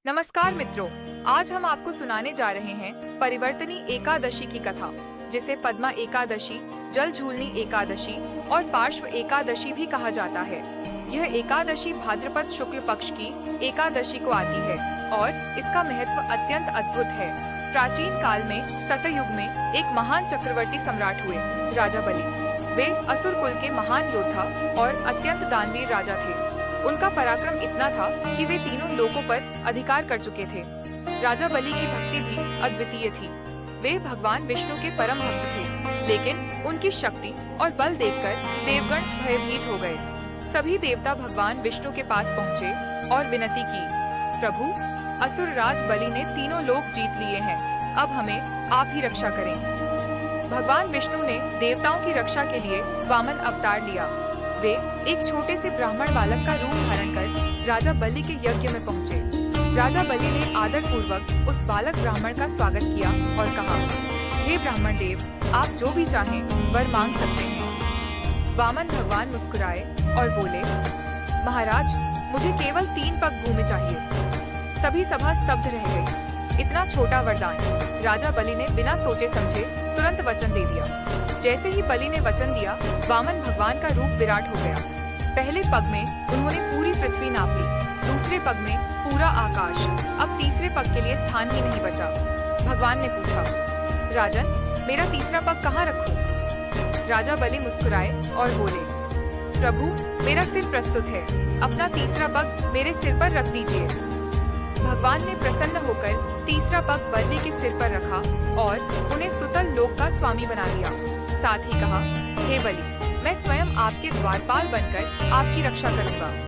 नमस्कार मित्रों, आज हम आपको सुनाने जा रहे हैं परिवर्तनी एकादशी की कथा, जिसे पद्मा एकादशी, जल झूलनी एकादशी और पार्श्व एकादशी भी कहा जाता है। यह एकादशी भाद्रपद शुक्ल पक्ष की एकादशी को आती है और इसका महत्व अत्यंत अद्भुत है। प्राचीन काल में सतयुग में एक महान चक्रवर्ती सम्राट हुए, राजा बलि। वे असुर कुल के महान योद्धा और अत्यंत दानवीर राजा थे। उनका पराक्रम इतना था कि वे तीनों लोकों पर अधिकार कर चुके थे। राजा बलि की भक्ति भी अद्वितीय थी। वे भगवान विष्णु के परम भक्त थे, लेकिन उनकी शक्ति और बल देखकर देवगण भयभीत हो गए। सभी देवता भगवान विष्णु के पास पहुँचे और विनती की, प्रभु, असुर राज बलि ने तीनों लोक जीत लिए हैं, अब हमें आप ही रक्षा करें। भगवान विष्णु ने देवताओं की रक्षा के लिए वामन अवतार लिया। वे एक छोटे से ब्राह्मण बालक का रूप धारण कर राजा बलि के यज्ञ में पहुँचे। राजा बलि ने आदर पूर्वक उस बालक ब्राह्मण का स्वागत किया और कहा, हे ब्राह्मण देव, आप जो भी चाहें वर मांग सकते हैं। वामन भगवान मुस्कुराए और बोले, महाराज, मुझे केवल 3 पग भूमि चाहिए। सभी सभा स्तब्ध रह गई। इतना छोटा वरदान राजा बलि ने बिना सोचे समझे तुरंत वचन दे दिया। जैसे ही बलि ने वचन दिया, वामन भगवान का रूप विराट हो गया। पहले पग में उन्होंने पूरी पृथ्वी नाप ली, दूसरे पग में पूरा आकाश, अब तीसरे पग के लिए स्थान ही नहीं बचा। भगवान ने पूछा, राजन, मेरा तीसरा पग कहाँ रखूं? राजा बलि मुस्कुराए और बोले, प्रभु, मेरा सिर प्रस्तुत है, अपना तीसरा पग मेरे सिर पर रख दीजिए। भगवान ने प्रसन्न होकर तीसरा पग बलि के सिर पर रखा और उन्हें सुतल लोक का स्वामी बना दिया। साथ ही कहा, हे बलि, मैं स्वयं आपके द्वारपाल बनकर आपकी रक्षा करूंगा।